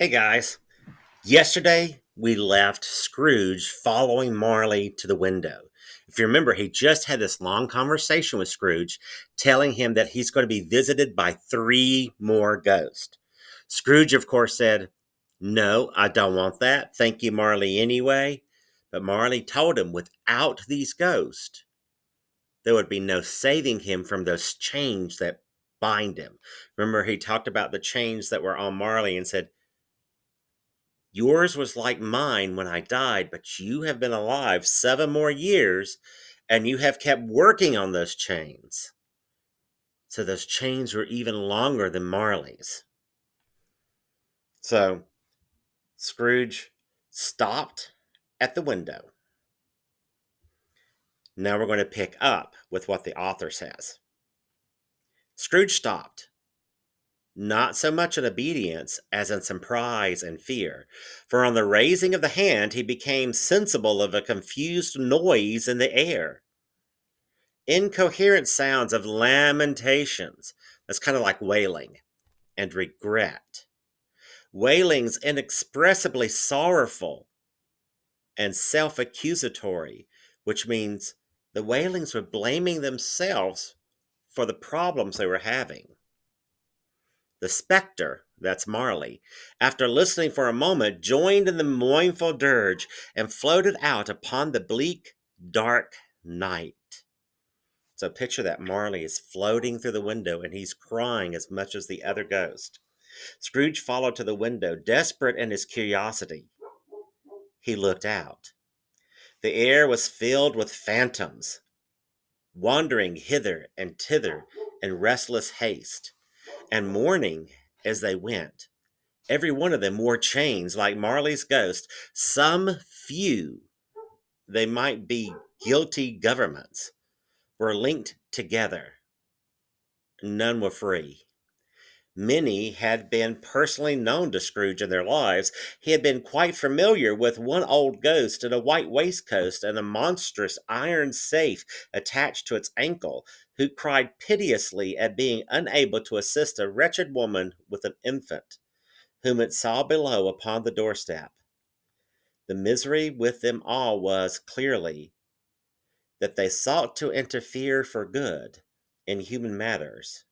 Hey guys, yesterday we left Scrooge following Marley to the window. If you remember, he just had this long conversation with Scrooge telling him that he's going to be visited by three more ghosts. Scrooge, of course, said, "No, I don't want that. Thank you, Marley, anyway." But Marley told him without these ghosts, there would be no saving him from those chains that bind him. Remember, he talked about the chains that were on Marley and said, "Yours was like mine when I died, but you have been alive 7 more years and you have kept working on those chains." So those chains were even longer than Marley's. So Scrooge stopped at the window. Now we're going to pick up with what the author says. Scrooge stopped, not so much in obedience as in surprise and fear, for on the raising of the hand he became sensible of a confused noise in the air. Incoherent sounds of lamentations. That's kind of like wailing and regret. Wailings inexpressibly sorrowful and self accusatory, which means the wailings were blaming themselves for the problems they were having. The specter, that's Marley, after listening for a moment, joined in the mournful dirge and floated out upon the bleak, dark night. So picture that Marley is floating through the window and he's crying as much as the other ghost. Scrooge followed to the window, desperate in his curiosity. He looked out. The air was filled with phantoms, wandering hither and thither in restless haste, and mourning as they went. Every one of them wore chains like Marley's ghost. Some few, they might be guilty governments, were linked together. None were free. Many had been personally known to Scrooge in their lives. He had been quite familiar with one old ghost in a white waistcoat and a monstrous iron safe attached to its ankle, who cried piteously at being unable to assist a wretched woman with an infant, whom it saw below upon the doorstep. The misery with them all was, clearly, that they sought to interfere for good in human matters,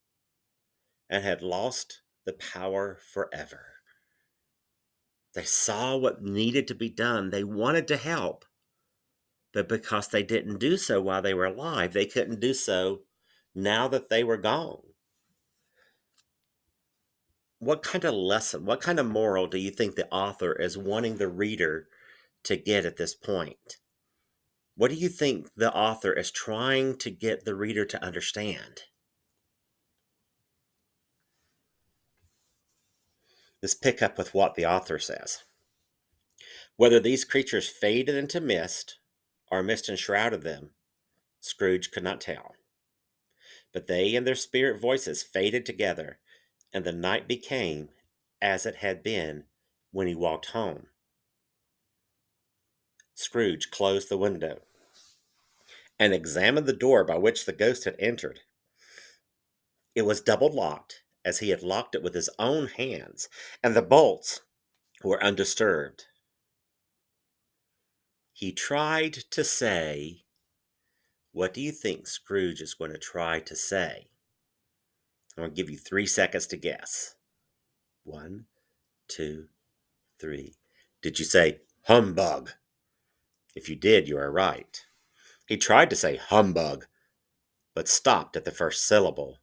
and had lost the power forever. They saw what needed to be done. They wanted to help, but because they didn't do so while they were alive, they couldn't do so now that they were gone. What kind of lesson, what kind of moral do you think the author is wanting the reader to get at this point? What do you think the author is trying to get the reader to understand? Let's pick up with what the author says. Whether these creatures faded into mist or mist enshrouded them, Scrooge could not tell. But they and their spirit voices faded together, and the night became as it had been when he walked home. Scrooge closed the window and examined the door by which the ghost had entered. It was double locked, as he had locked it with his own hands, and the bolts were undisturbed. He tried to say, what do you think Scrooge is going to try to say? I'm going to give you 3 seconds to guess. 1, 2, 3. Did you say humbug? If you did, you are right. He tried to say humbug, but stopped at the first syllable.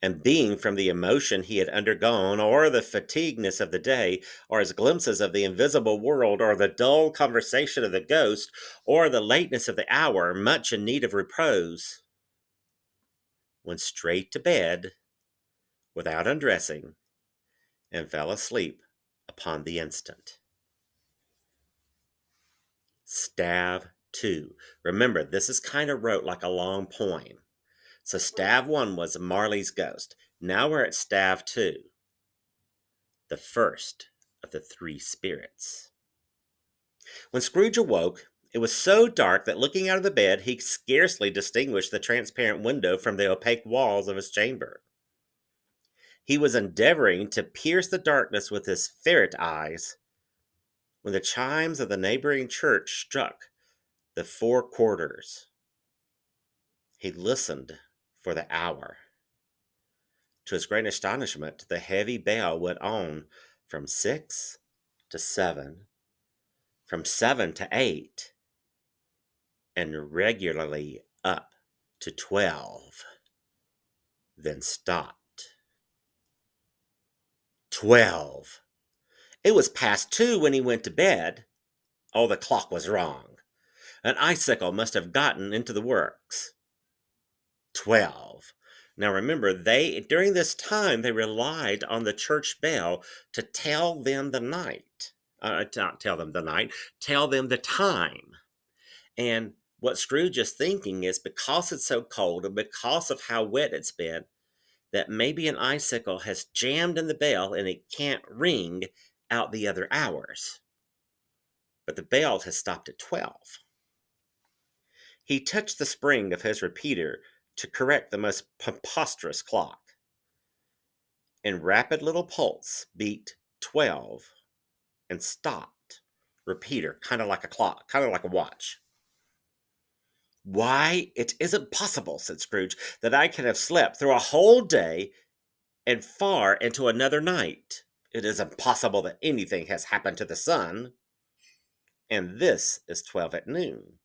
And being from the emotion he had undergone, or the fatigueness of the day, or his glimpses of the invisible world, or the dull conversation of the ghost, or the lateness of the hour, much in need of repose, went straight to bed without undressing, and fell asleep upon the instant. Stave II. Remember, this is kind of wrote like a long poem. So Stave I was Marley's ghost. Now we're at Stave II, the first of the three spirits. When Scrooge awoke, it was so dark that looking out of the bed, he scarcely distinguished the transparent window from the opaque walls of his chamber. He was endeavoring to pierce the darkness with his ferret eyes when the chimes of the neighboring church struck the 4 quarters. He listened for the hour. To his great astonishment, the heavy bell went on from 6 to 7, from 7 to 8, and regularly up to 12, then stopped. 12. It was past 2 when he went to bed. Oh, the clock was wrong. An icicle must have gotten into the works. 12. Now remember, during this time they relied on the church bell to tell them the night. Not tell them the night, tell them the time. And what Scrooge is thinking is, because it's so cold and because of how wet it's been, that maybe an icicle has jammed in the bell and it can't ring out the other hours. But the bell has stopped at 12. He touched the spring of his repeater to correct the most preposterous clock. In rapid little pulse beat 12 and stopped. Repeater, kind of like a clock, kind of like a watch. Why, it isn't possible, said Scrooge, that I can have slept through a whole day and far into another night. It is impossible that anything has happened to the sun. And this is 12 at noon.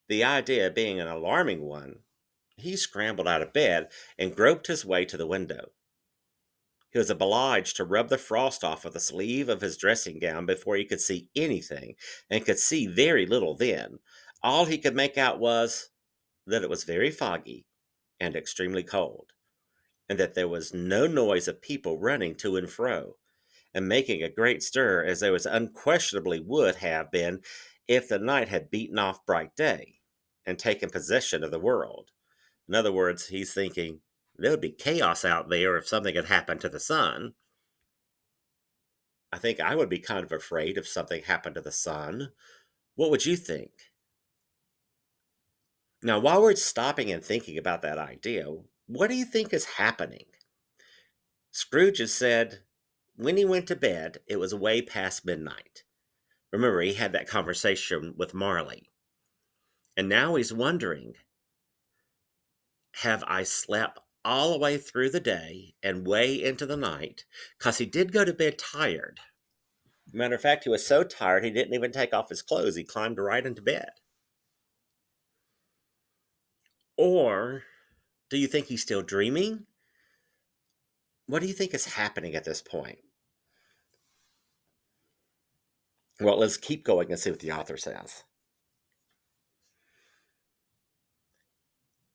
The idea being an alarming one, he scrambled out of bed and groped his way to the window. He was obliged to rub the frost off with the sleeve of his dressing gown before he could see anything, and could see very little then. All he could make out was that it was very foggy and extremely cold, and that there was no noise of people running to and fro, and making a great stir, as there was unquestionably would have been if the night had beaten off bright day and taken possession of the world. In other words, he's thinking, there would be chaos out there if something had happened to the sun. I think I would be kind of afraid if something happened to the sun. What would you think? Now, while we're stopping and thinking about that idea, what do you think is happening? Scrooge has said when he went to bed, it was way past midnight. Remember, he had that conversation with Marley. And now he's wondering, have I slept all the way through the day and way into the night? Because he did go to bed tired. Matter of fact, he was so tired he didn't even take off his clothes. He climbed right into bed. Or do you think he's still dreaming? What do you think is happening at this point? Well, let's keep going and see what the author says.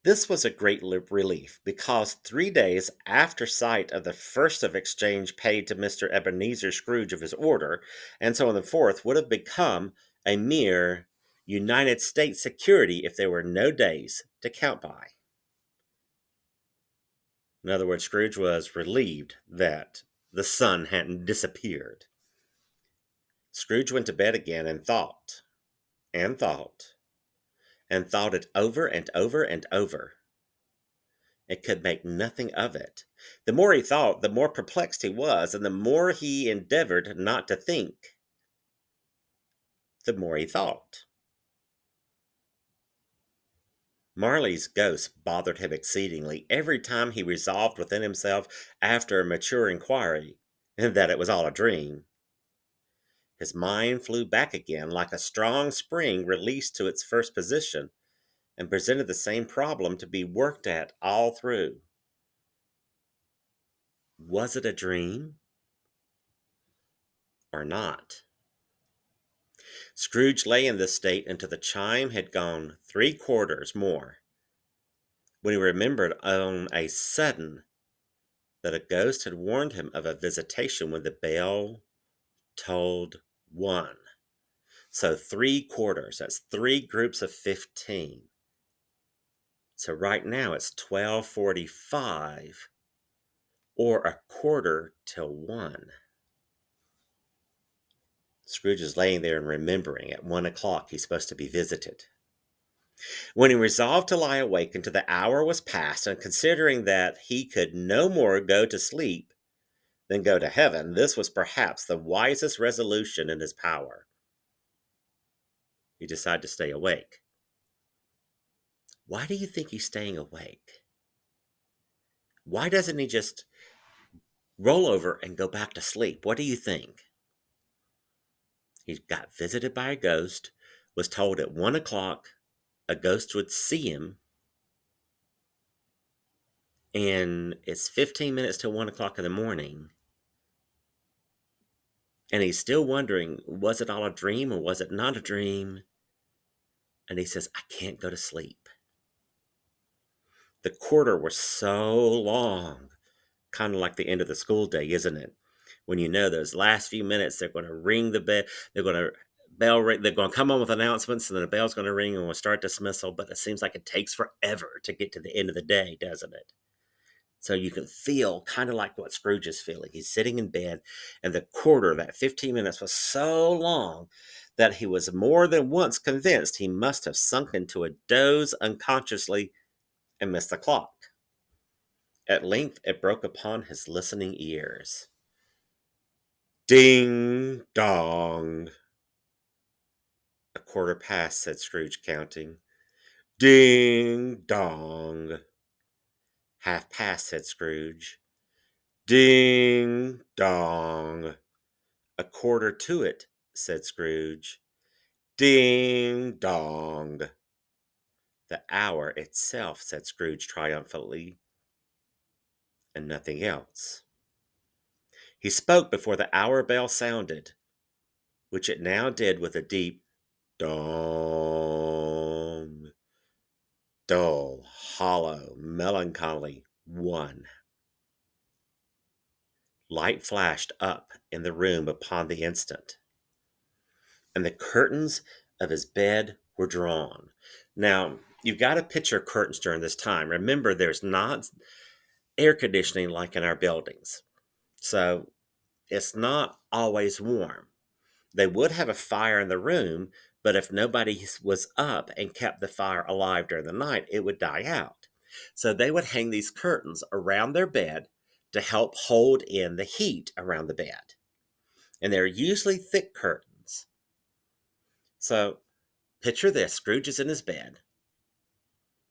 This was a great relief, because 3 days after sight of the first of exchange paid to Mr. Ebenezer Scrooge of his order, and so on the fourth, would have become a mere United States security if there were no days to count by. In other words, Scrooge was relieved that the sun hadn't disappeared. Scrooge went to bed again and thought, and thought, and thought it over and over and over. It could make nothing of it. The more he thought, the more perplexed he was, and the more he endeavored not to think, the more he thought. Marley's ghost bothered him exceedingly every time he resolved within himself, after a mature inquiry, that it was all a dream. His mind flew back again like a strong spring released to its first position, and presented the same problem to be worked at all through. Was it a dream or not? Scrooge lay in this state until the chime had gone 3/4 more, when he remembered on a sudden that a ghost had warned him of a visitation when the bell tolled 1. So 3/4, that's 3 groups of 15. So right now it's 12:45, or 1/4 till 1. Scrooge is laying there and remembering at 1 o'clock he's supposed to be visited. When he resolved to lie awake until the hour was past, and considering that he could no more go to sleep than go to heaven, this was perhaps the wisest resolution in his power. He decided to stay awake. Why do you think he's staying awake? Why doesn't he just roll over and go back to sleep? What do you think? He got visited by a ghost, was told at 1 o'clock a ghost would see him, and it's 15 minutes till 1 o'clock in the morning. And he's still wondering, was it all a dream or was it not a dream? And he says, I can't go to sleep. The quarter was so long, kind of like the end of the school day, isn't it? When you know those last few minutes, they're going to ring the bell, they're going to bell ring, they're going to come on with announcements, and then the bell's going to ring and we'll start dismissal. But it seems like it takes forever to get to the end of the day, doesn't it? So you can feel kind of like what Scrooge is feeling. He's sitting in bed, and the quarter, that 15 minutes, was so long that he was more than once convinced he must have sunk into a doze unconsciously and missed the clock. At length it broke upon his listening ears. Ding dong. A quarter past, said Scrooge, counting. Ding dong. Half past, said Scrooge. Ding dong. A quarter to it, said Scrooge. Ding dong. The hour itself, said Scrooge triumphantly, and nothing else. He spoke before the hour bell sounded, which it now did with a deep dong. Dull, hollow, melancholy one. Light flashed up in the room upon the instant, and the curtains of his bed were drawn. Now, you've got to picture curtains during this time. Remember, there's not air conditioning like in our buildings, so it's not always warm. They would have a fire in the room, but if nobody was up and kept the fire alive during the night, it would die out. So they would hang these curtains around their bed to help hold in the heat around the bed. And they're usually thick curtains. So picture this: Scrooge is in his bed.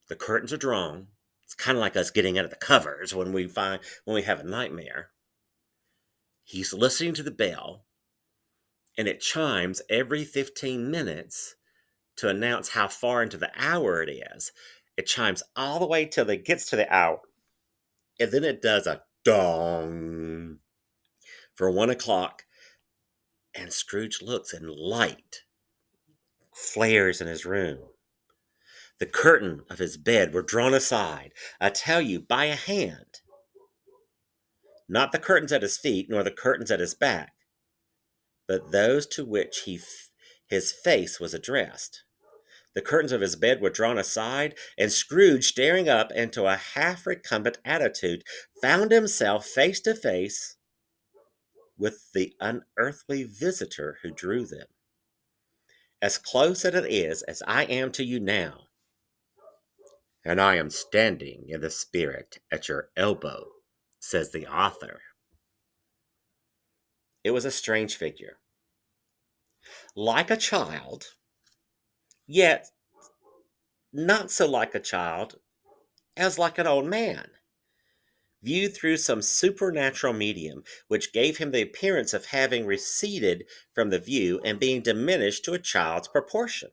The curtains are drawn. It's kind of like us getting out of the covers when we have a nightmare. He's listening to the bell, and it chimes every 15 minutes to announce how far into the hour it is. It chimes all the way till it gets to the hour, and then it does a dong for 1 o'clock, and Scrooge looks, and light flares in his room. The curtain of his bed were drawn aside, I tell you, by a hand. Not the curtains at his feet, nor the curtains at his back, but those to which his face was addressed. The curtains of his bed were drawn aside, and Scrooge, staring up into a half-recumbent attitude, found himself face to face with the unearthly visitor who drew them. As close as it is as I am to you now, and I am standing in the spirit at your elbow, says the author. It was a strange figure. Like a child, yet not so like a child as like an old man, viewed through some supernatural medium, which gave him the appearance of having receded from the view and being diminished to a child's proportion.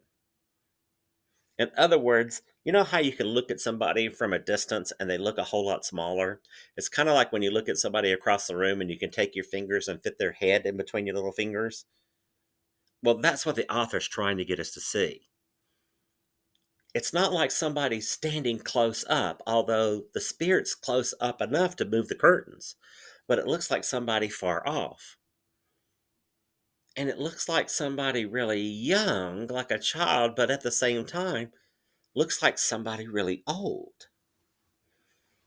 In other words, you know how you can look at somebody from a distance and they look a whole lot smaller? It's kind of like when you look at somebody across the room and you can take your fingers and fit their head in between your little fingers. Well, that's what the author's trying to get us to see. It's not like somebody standing close up, although the spirit's close up enough to move the curtains, but it looks like somebody far off. And it looks like somebody really young, like a child, but at the same time, looks like somebody really old.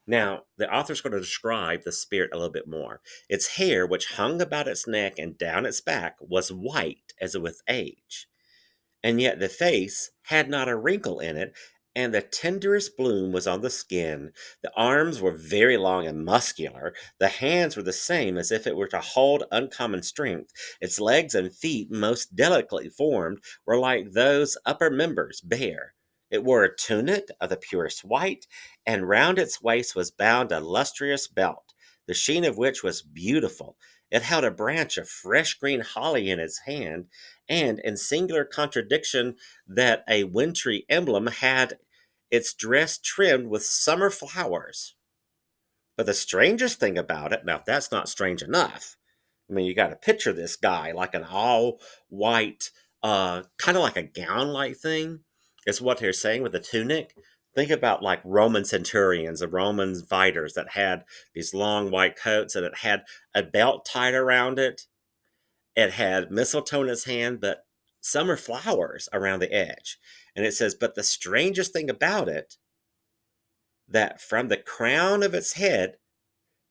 Now, the author's going to describe the spirit a little bit more. Its hair, which hung about its neck and down its back, was white as with age, and yet the face had not a wrinkle in it, and the tenderest bloom was on the skin. The arms were very long and muscular. The hands were the same as if it were to hold uncommon strength. Its legs and feet, most delicately formed, were like those upper members, bare. It wore a tunic of the purest white, and round its waist was bound a lustrous belt, the sheen of which was beautiful. It held a branch of fresh green holly in its hand, and, in singular contradiction that a wintry emblem, had its dress trimmed with summer flowers. But the strangest thing about it, now if that's not strange enough, I mean, you got to picture this guy like an all white, kind of like a gown like thing, is what they're saying with the tunic. Think about like Roman centurions, the Roman fighters that had these long white coats and it had a belt tied around it. It had mistletoe in its hand, but summer flowers around the edge. And it says, but the strangest thing about it, that from the crown of its head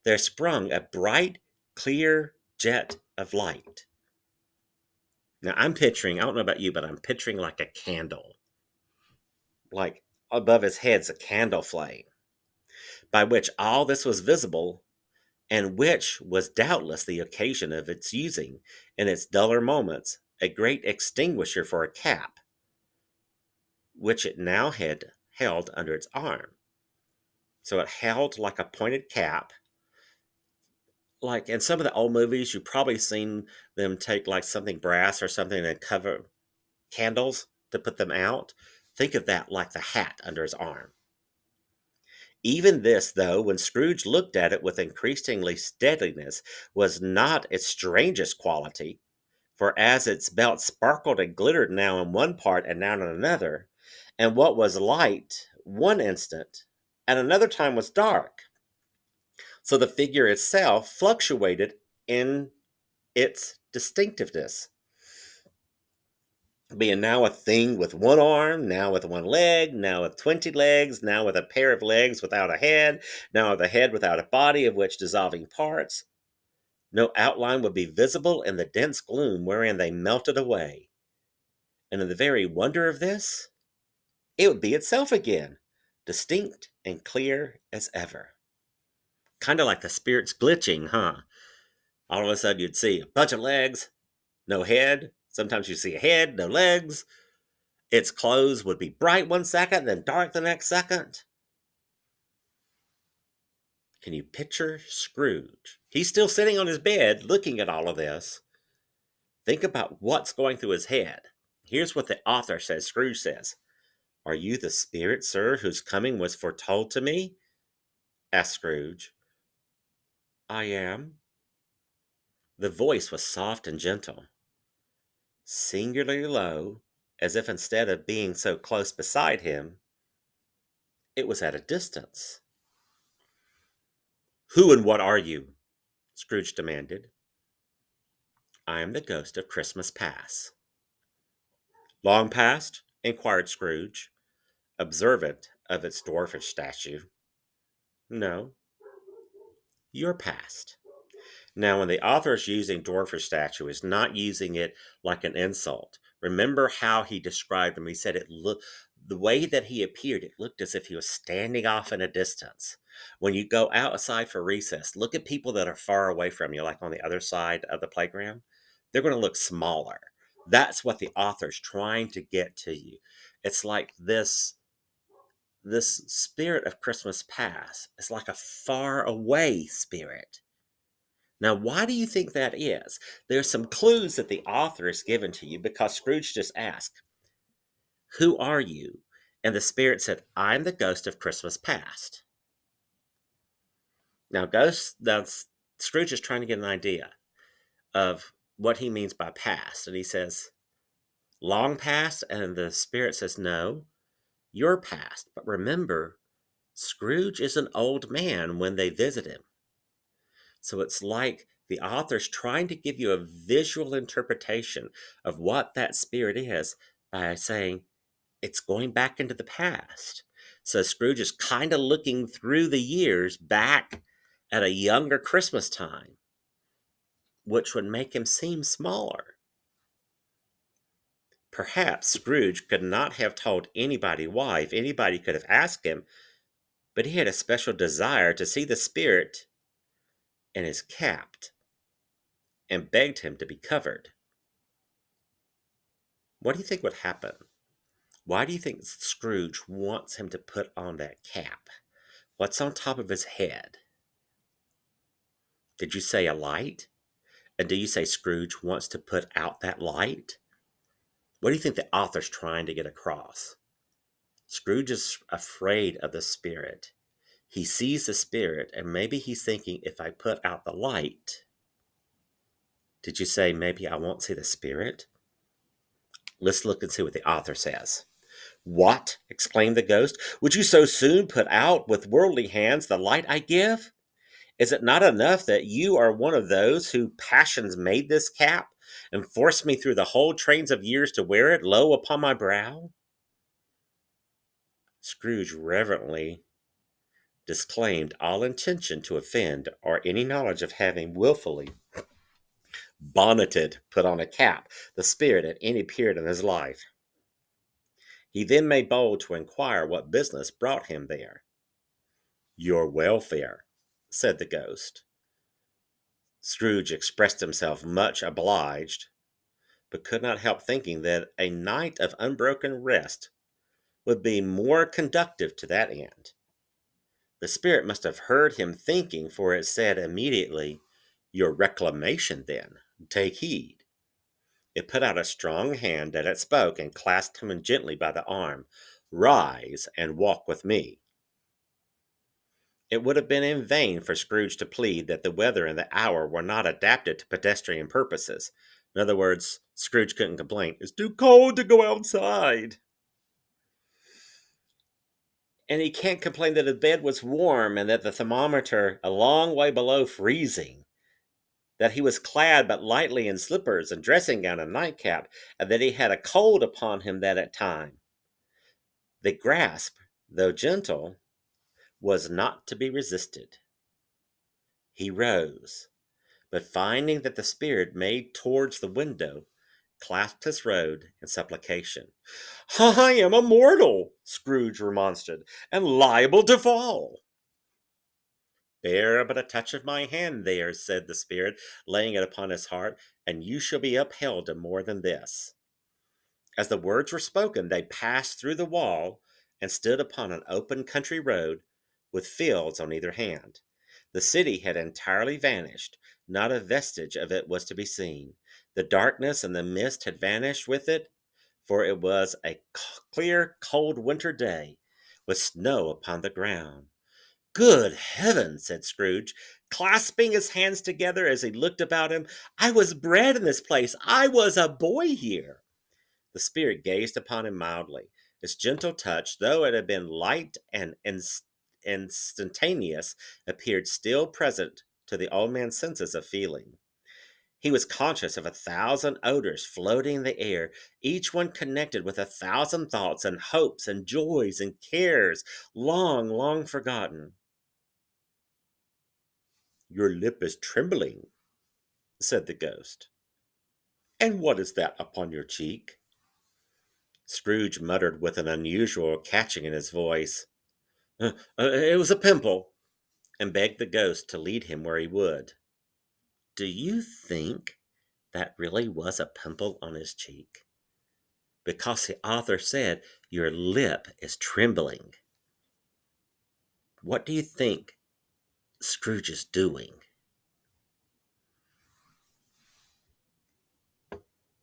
there sprung a bright, clear jet of light. Now I'm picturing, I don't know about you, but I'm picturing like a candle. Like above his head's a candle flame, by which all this was visible, and which was doubtless the occasion of its using, in its duller moments, a great extinguisher for a cap, which it now had held under its arm. So it held like a pointed cap. Like in some of the old movies, you've probably seen them take like something brass or something and cover candles to put them out. Think of that like the hat under his arm. Even this, though, when Scrooge looked at it with increasingly steadiness, was not its strangest quality, for as its belt sparkled and glittered now in one part and now in another, and what was light one instant, and another time was dark, so the figure itself fluctuated in its distinctiveness, being now a thing with one arm, now with one leg, now with 20 legs, now with a pair of legs without a head, now with a head without a body, of which dissolving parts. No outline would be visible in the dense gloom wherein they melted away. And in the very wonder of this, it would be itself again, distinct and clear as ever. Kind of like the spirits glitching, huh? All of a sudden you'd see a bunch of legs, no head. Sometimes you see a head, no legs. Its clothes would be bright one second, then dark the next second. Can you picture Scrooge? He's still sitting on his bed looking at all of this. Think about what's going through his head. Here's what the author says, Scrooge says. "Are you the spirit, sir, whose coming was foretold to me?" asked Scrooge. "I am." The voice was soft and gentle, singularly low, as if instead of being so close beside him, it was at a distance. "Who and what are you?" Scrooge demanded. "I am the ghost of Christmas Past." "Long past?" inquired Scrooge, observant of its dwarfish statue. "No, your past." Now, when the author is using dwarfish statue, is not using it like an insult. Remember how he described him. He said it looked, the way that he appeared, it looked as if he was standing off in a distance. When you go outside for recess, look at people that are far away from you, like on the other side of the playground. They're going to look smaller. That's what the author's trying to get to you. It's like this spirit of Christmas past is like a far away spirit. Now, why do you think that is? There's some clues that the author has given to you because Scrooge just asked, "Who are you?" And the spirit said, "I'm the ghost of Christmas past." Now, Scrooge is trying to get an idea of what he means by past. And he says, "Long past?" And the spirit says, "No, your past." But remember, Scrooge is an old man when they visit him. So it's like the author's trying to give you a visual interpretation of what that spirit is by saying it's going back into the past. So Scrooge is kind of looking through the years back at a younger Christmas time, which would make him seem smaller. Perhaps Scrooge could not have told anybody why if anybody could have asked him, but he had a special desire to see the spirit in his cap and begged him to be covered. What do you think would happen? Why do you think Scrooge wants him to put on that cap? What's on top of his head? Did you say a light? And do you say Scrooge wants to put out that light? What do you think the author's trying to get across? Scrooge is afraid of the spirit. He sees the spirit, and maybe he's thinking, if I put out the light, did you say maybe I won't see the spirit? Let's look and see what the author says. What? Exclaimed the ghost. Would you so soon put out with worldly hands the light I give? Is it not enough that you are one of those who passions made this cap, and forced me through the whole trains of years to wear it low upon my brow? Scrooge reverently disclaimed all intention to offend or any knowledge of having wilfully put on a cap the spirit at any period in his life. He then made bold to inquire what business brought him there. Your welfare, said the ghost. Scrooge expressed himself much obliged, but could not help thinking that a night of unbroken rest would be more conducive to that end. The spirit must have heard him thinking, for it said immediately, Your reclamation, then, take heed. It put out a strong hand that it spoke and clasped him gently by the arm. Rise and walk with me. It would have been in vain for Scrooge to plead that the weather and the hour were not adapted to pedestrian purposes. In other words, Scrooge couldn't complain. It's too cold to go outside. And he can't complain that the bed was warm and that the thermometer a long way below freezing, that he was clad but lightly in slippers and dressing gown and nightcap, and that he had a cold upon him that at time. The grasp, though gentle, was not to be resisted. He rose, but finding that the spirit made towards the window, clasped his robe in supplication. I am a mortal, Scrooge remonstrated, and liable to fall. Bear but a touch of my hand there, said the spirit, laying it upon his heart, and you shall be upheld to more than this. As the words were spoken, they passed through the wall and stood upon an open country road with fields on either hand. The city had entirely vanished. Not a vestige of it was to be seen. The darkness and the mist had vanished with it, for it was a clear, cold winter day, with snow upon the ground. Good heaven, said Scrooge, clasping his hands together as he looked about him. I was bred in this place. I was a boy here. The spirit gazed upon him mildly. Its gentle touch, though it had been light and instantaneous, appeared still present to the old man's senses of feeling. He was conscious of 1,000 odors floating in the air, each one connected with 1,000 thoughts and hopes and joys and cares long, long forgotten. Your lip is trembling, said the ghost. And what is that upon your cheek? Scrooge muttered with an unusual catching in his voice. It was a pimple, and begged the ghost to lead him where he would. Do you think that really was a pimple on his cheek? Because the author said, your lip is trembling. What do you think Scrooge is doing?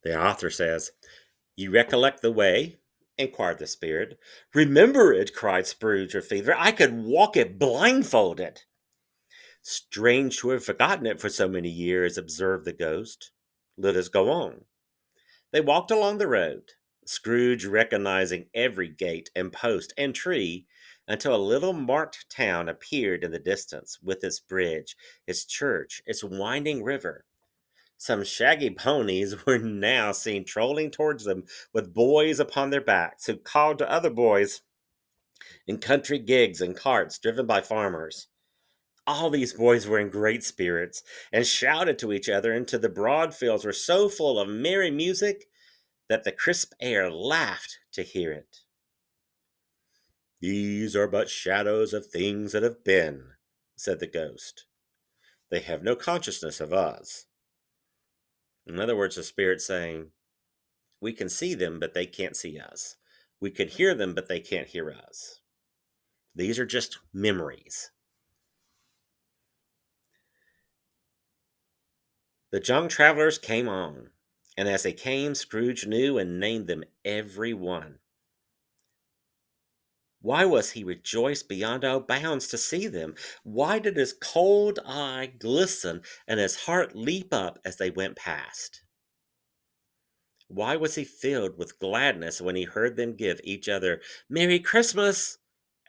The author says, You recollect the way? Inquired the spirit. Remember it, cried Scrooge with fever. I could walk it blindfolded. Strange to have forgotten it for so many years, observed the ghost. Let us go on. They walked along the road, Scrooge recognizing every gate and post and tree, until a little marked town appeared in the distance, with its bridge, its church, its winding river. Some shaggy ponies were now seen trolling towards them with boys upon their backs, who called to other boys in country gigs and carts driven by farmers. All these boys were in great spirits, and shouted to each other until the broad fields were so full of merry music that the crisp air laughed to hear it. "These are but shadows of things that have been," said the ghost. "They have no consciousness of us." In other words, the spirit saying, we can see them, but they can't see us. We can hear them, but they can't hear us. These are just memories. The young travelers came on, and as they came, Scrooge knew and named them every one. Why was he rejoiced beyond all bounds to see them? Why did his cold eye glisten and his heart leap up as they went past? Why was he filled with gladness when he heard them give each other "Merry Christmas"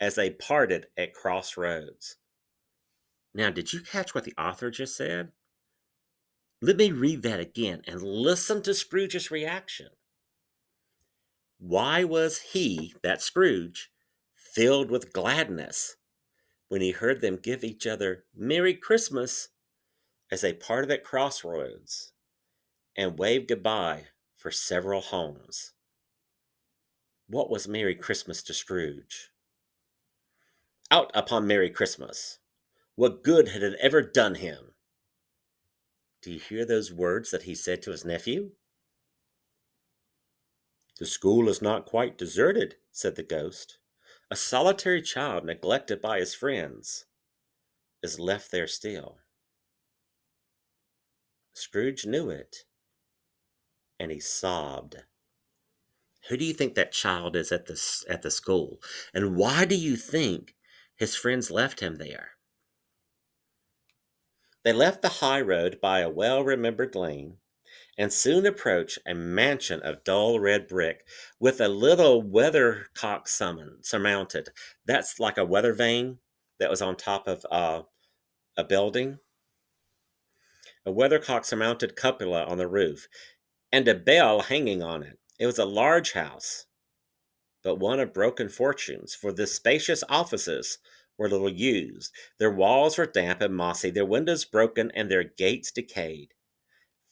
as they parted at crossroads? Now, did you catch what the author just said? Let me read that again and listen to Scrooge's reaction. Why was he, that Scrooge, filled with gladness when he heard them give each other "Merry Christmas" as they parted at crossroads and waved goodbye for several homes? What was Merry Christmas to Scrooge? Out upon Merry Christmas! What good had it ever done him? Do you hear those words that he said to his nephew? "The school is not quite deserted," said the ghost. "A solitary child, neglected by his friends, is left there still." Scrooge knew it, and he sobbed. Who do you think that child is at the school? And why do you think his friends left him there? They left the high road by a well-remembered lane and soon approached a mansion of dull red brick with a little weathercock surmounted. That's like a weather vane that was on top of a building. A weathercock surmounted cupola on the roof, and a bell hanging on it. It was a large house, but one of broken fortunes, for the spacious offices were little used. Their walls were damp and mossy, their windows broken, and their gates decayed.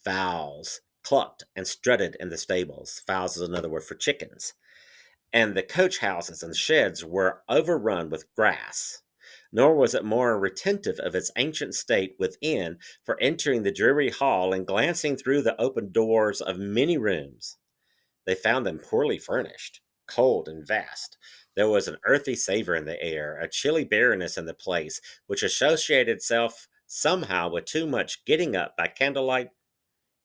Fowls clucked and strutted in the stables. Fowls is another word for chickens. And the coach houses and sheds were overrun with grass. Nor was it more retentive of its ancient state within for entering the dreary hall and glancing through the open doors of many rooms. They found them poorly furnished, cold and vast. There was an earthy savor in the air, a chilly barrenness in the place, which associated itself somehow with too much getting up by candlelight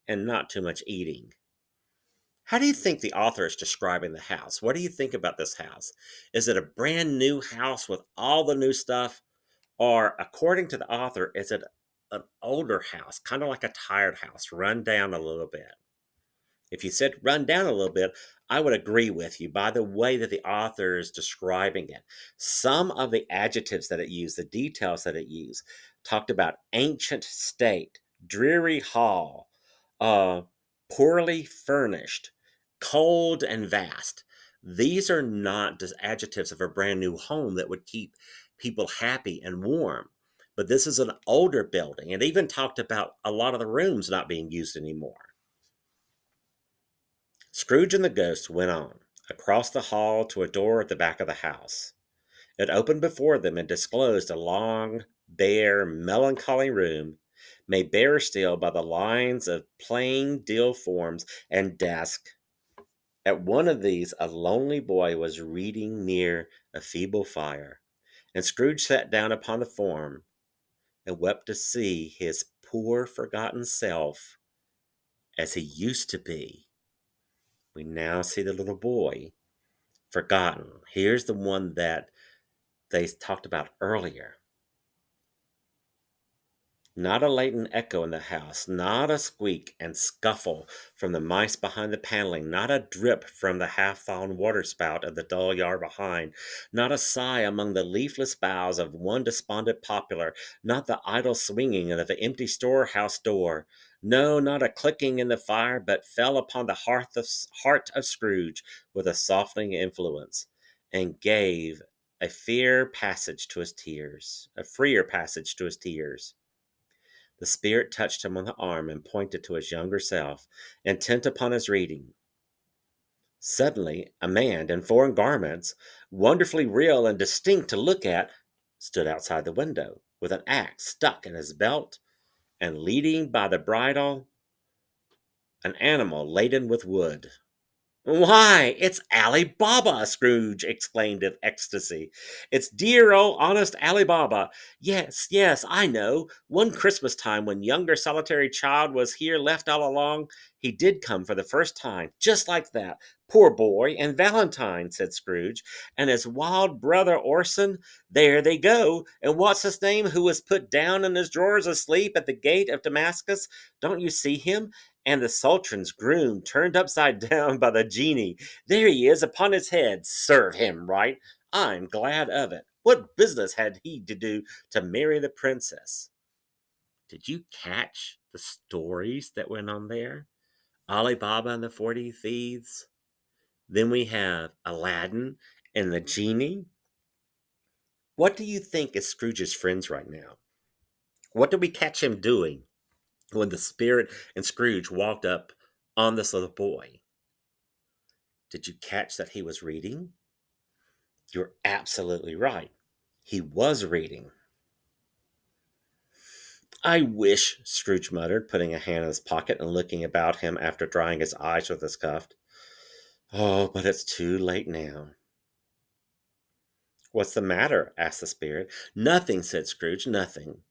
and not too much eating. How do you think the author is describing the house? What do you think about this house? Is it a brand new house with all the new stuff? Or, according to the author, is it an older house, kind of like a tired house, run down a little bit? If you said run down a little bit, I would agree with you by the way that the author is describing it. Some of the adjectives that it used, the details that it used, talked about ancient state, dreary hall, uh, poorly furnished, cold and vast. These are not just adjectives of a brand new home that would keep people happy and warm. But this is an older building. It even talked about a lot of the rooms not being used anymore. Scrooge and the ghost went on, across the hall to a door at the back of the house. It opened before them and disclosed a long, bare, melancholy room, made barer still by the lines of plain deal forms and desk. At one of these a lonely boy was reading near a feeble fire, and Scrooge sat down upon the form and wept to see his poor forgotten self as he used to be. We now see the little boy forgotten. Here's the one that they talked about earlier. Not a latent echo in the house, not a squeak and scuffle from the mice behind the paneling, not a drip from the half-fallen waterspout of the dull yard behind, not a sigh among the leafless boughs of one despondent poplar, not the idle swinging of the empty storehouse door. No, not a clicking in the fire, but fell upon the heart of Scrooge with a softening influence, and gave a freer passage to his tears. The spirit touched him on the arm and pointed to his younger self, intent upon his reading. Suddenly, a man in foreign garments, wonderfully real and distinct to look at, stood outside the window with an axe stuck in his belt and leading by the bridle an animal laden with wood. "Why, it's Ali Baba!" Scrooge exclaimed in ecstasy. "It's dear old honest Ali Baba. Yes, yes, I know. One Christmas time, when yonder solitary child was here left all along, he did come for the first time, just like that. Poor boy, and Valentine," said Scrooge, "and his wild brother Orson. There they go. And what's his name, who was put down in his drawers asleep at the gate of Damascus? Don't you see him? And the Sultan's groom turned upside down by the genie. There he is upon his head. Serve him right. I'm glad of it. What business had he to do to marry the princess?" Did you catch the stories that went on there? Ali Baba and the 40 Thieves. Then we have Aladdin and the genie. What do you think is Scrooge's friends right now? What did we catch him doing when the spirit and Scrooge walked up on this little boy? Did you catch that he was reading? You're absolutely right. He was reading. "I wish," Scrooge muttered, putting a hand in his pocket and looking about him after drying his eyes with his cuff. "Oh, but it's too late now." "What's the matter?" asked the spirit. "Nothing," said Scrooge, "nothing.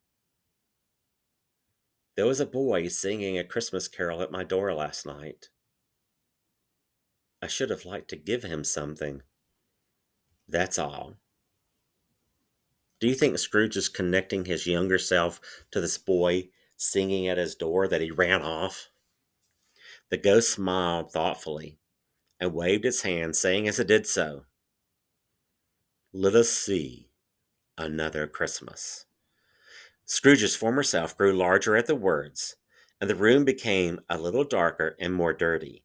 There was a boy singing a Christmas carol at my door last night. I should have liked to give him something. That's all." Do you think Scrooge is connecting his younger self to this boy singing at his door that he ran off? The ghost smiled thoughtfully and waved its hand, saying as it did so, "Let us see another Christmas." Scrooge's former self grew larger at the words, and the room became a little darker and more dirty.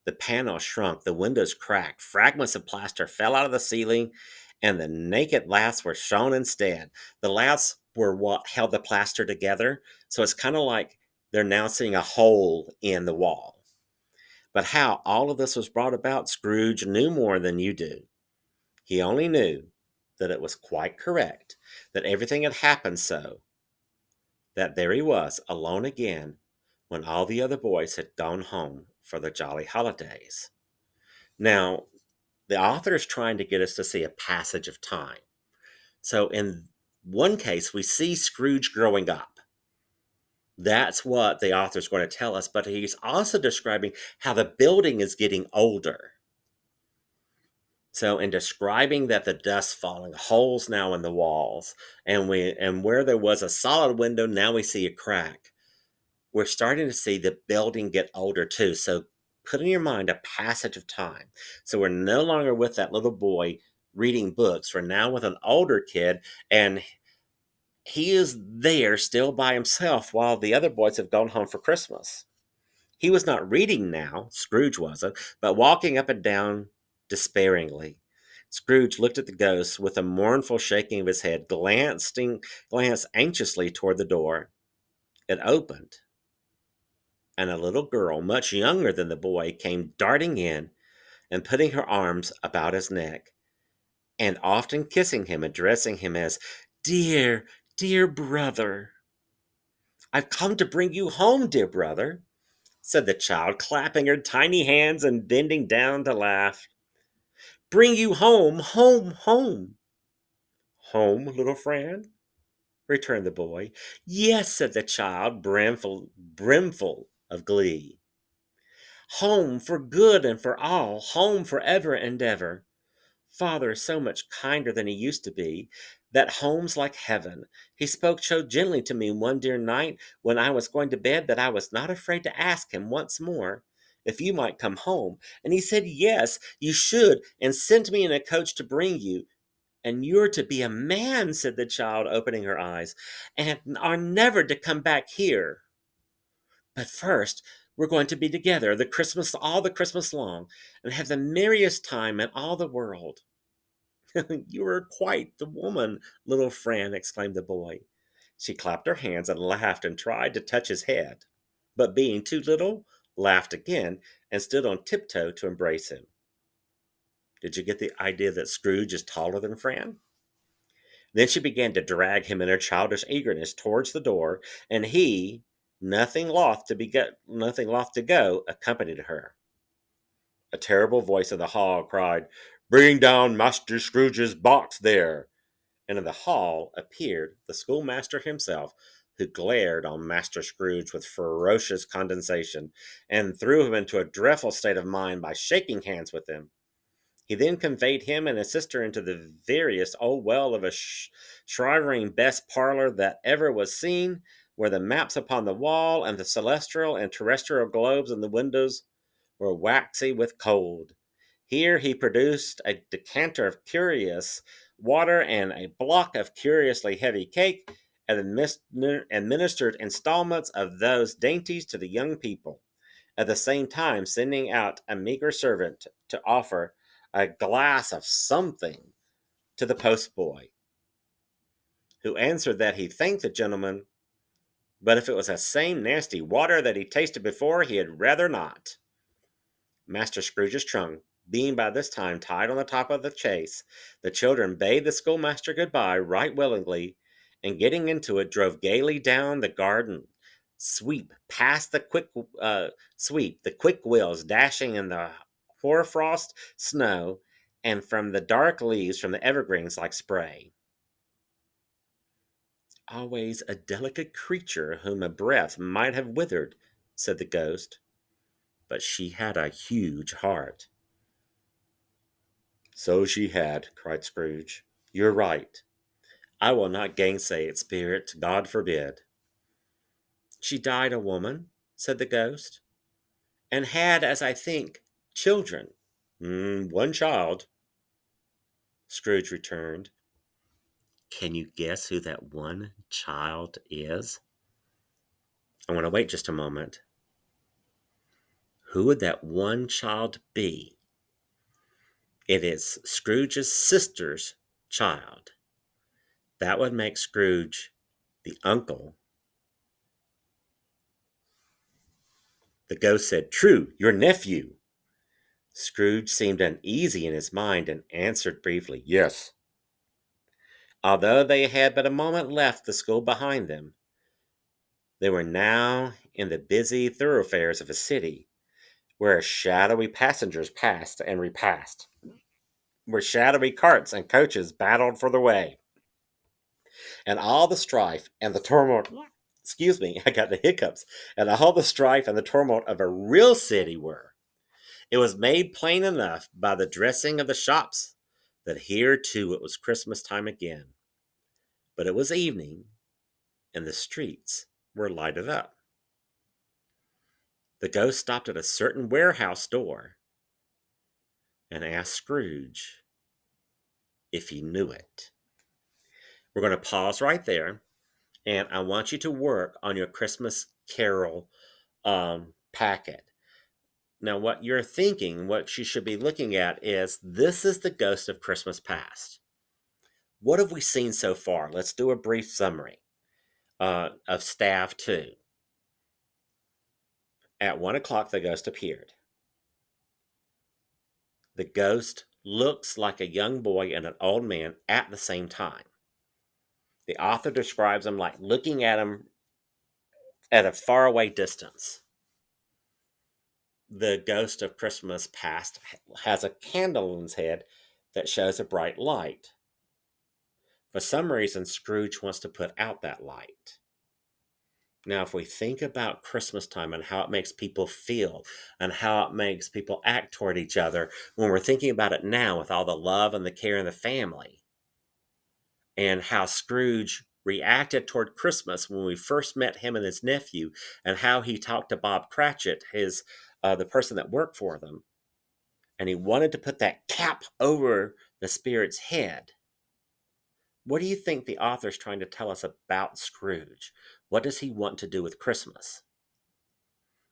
The panels shrunk, the windows cracked, fragments of plaster fell out of the ceiling, and the naked laths were shown instead. The laths were what held the plaster together, so it's kind of like they're now seeing a hole in the wall. But how all of this was brought about, Scrooge knew more than you do. He only knew that it was quite correct, that everything had happened so, that there he was, alone again, when all the other boys had gone home for the jolly holidays. Now, the author is trying to get us to see a passage of time. So, in one case, we see Scrooge growing up. That's what the author is going to tell us, but he's also describing how the building is getting older. So, in describing that the dust falling, holes now in the walls, and where there was a solid window, now we see a crack. We're starting to see the building get older too. So, put in your mind a passage of time. So, we're no longer with that little boy reading books. We're now with an older kid, and he is there still by himself while the other boys have gone home for Christmas. He was not reading now, Scrooge wasn't, but walking up and down despairingly. Scrooge looked at the ghost with a mournful shaking of his head, glanced anxiously toward the door. It opened, and a little girl, much younger than the boy, came darting in and putting her arms about his neck, and often kissing him, addressing him as, "Dear, dear brother." "I've come to bring you home, dear brother," said the child, clapping her tiny hands and bending down to laugh. "Bring you home, home, home." "Home, little friend?" returned the boy. "Yes," said the child, brimful of glee. "Home for good and for all, home for ever and ever. Father is so much kinder than he used to be. That home's like heaven. He spoke so gently to me one dear night when I was going to bed that I was not afraid to ask him once more if you might come home. And he said, yes, you should, and sent me in a coach to bring you. And you're to be a man," said the child, opening her eyes, "and are never to come back here. But first, we're going to be together all the Christmas long, and have the merriest time in all the world." "You are quite the woman, little friend," exclaimed the boy. She clapped her hands and laughed and tried to touch his head, but being too little, laughed again and stood on tiptoe to embrace him. Did you get the idea that Scrooge is taller than Fran? Then she began to drag him in her childish eagerness towards the door, and he, nothing loth to go, accompanied her. A terrible voice in the hall cried, "Bring down Master Scrooge's box there!" And in the hall appeared the schoolmaster himself, who glared on Master Scrooge with ferocious condescension, and threw him into a dreadful state of mind by shaking hands with him. He then conveyed him and his sister into the veriest old well of a shrivering best parlor that ever was seen, where the maps upon the wall and the celestial and terrestrial globes in the windows were waxy with cold. Here he produced a decanter of curious water and a block of curiously heavy cake, and administered installments of those dainties to the young people, at the same time sending out a meager servant to offer a glass of something to the postboy, who answered that he thanked the gentleman, but if it was the same nasty water that he tasted before, he had rather not. Master Scrooge's trunk being by this time tied on the top of the chaise, the children bade the schoolmaster good-bye right willingly, and getting into it, drove gaily down the garden sweep past the quick wheels dashing in the hoarfrost snow, and from the dark leaves from the evergreens like spray. "Always a delicate creature whom a breath might have withered," said the ghost, "but she had a huge heart." "So she had," cried Scrooge. "You're right. I will not gainsay it, Spirit. God forbid." "She died a woman," said the ghost, "and had, as I think, children." One child," Scrooge returned. "Can you guess who that one child is?" I want to wait just a moment. Who would that one child be? It is Scrooge's sister's child. That would make Scrooge the uncle. The ghost said, "True, your nephew." Scrooge seemed uneasy in his mind and answered briefly, "Yes." Although they had but a moment left the school behind them, they were now in the busy thoroughfares of a city, where shadowy passengers passed and repassed, where shadowy carts and coaches battled for the way, and all the strife and the turmoil. Excuse me, I got the hiccups. And all the strife and the tumult of a real city were. It was made plain enough by the dressing of the shops that here too it was Christmas time again. But it was evening, and the streets were lighted up. The ghost stopped at a certain warehouse door and asked Scrooge if he knew it. We're going to pause right there, and I want you to work on your Christmas Carol packet. Now, what you're thinking, what you should be looking at is, this is the ghost of Christmas past. What have we seen so far? Let's do a brief summary of Stave II. At 1 o'clock, the ghost appeared. The ghost looks like a young boy and an old man at the same time. The author describes him like looking at him at a faraway distance. The ghost of Christmas past has a candle in his head that shows a bright light. For some reason, Scrooge wants to put out that light. Now, if we think about Christmas time and how it makes people feel and how it makes people act toward each other, when we're thinking about it now with all the love and the care in the family, and how Scrooge reacted toward Christmas when we first met him and his nephew, and how he talked to Bob Cratchit, the person that worked for them, and he wanted to put that cap over the spirit's head. What do you think the author's trying to tell us about Scrooge? What does he want to do with Christmas?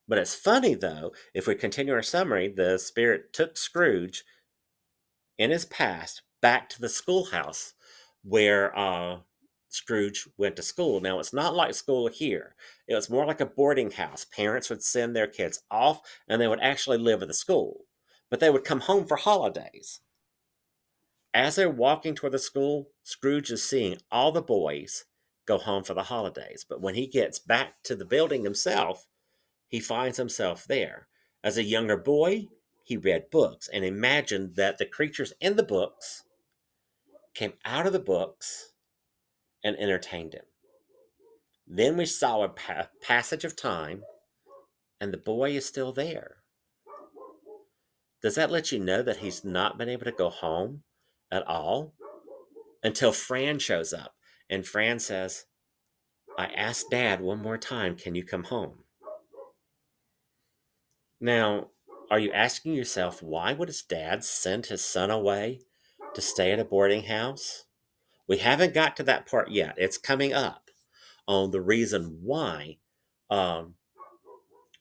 But it's funny, though, if we continue our summary, the spirit took Scrooge in his past back to the schoolhouse where Scrooge went to school. Now, it's not like school here. It was more like a boarding house. Parents would send their kids off, and they would actually live at the school. But they would come home for holidays. As they're walking toward the school, Scrooge is seeing all the boys go home for the holidays. But when he gets back to the building himself, he finds himself there. As a younger boy, he read books and imagined that the creatures in the books came out of the books and entertained him. Then we saw a passage of time, and the boy is still there. Does that let you know that he's not been able to go home at all until Fran shows up? And Fran says, I asked Dad one more time, can you come home? Now, are you asking yourself, why would his dad send his son away to stay at a boarding house? We haven't got to that part yet. It's coming up on the reason why um,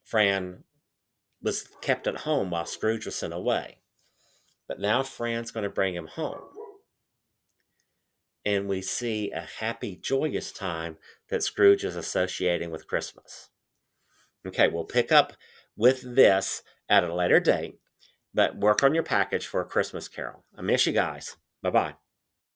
Fran was kept at home while Scrooge was sent away. But now Fran's going to bring him home. And we see a happy, joyous time that Scrooge is associating with Christmas. Okay, we'll pick up with this at a later date, but work on your package for a Christmas Carol. I miss you guys. Bye-bye.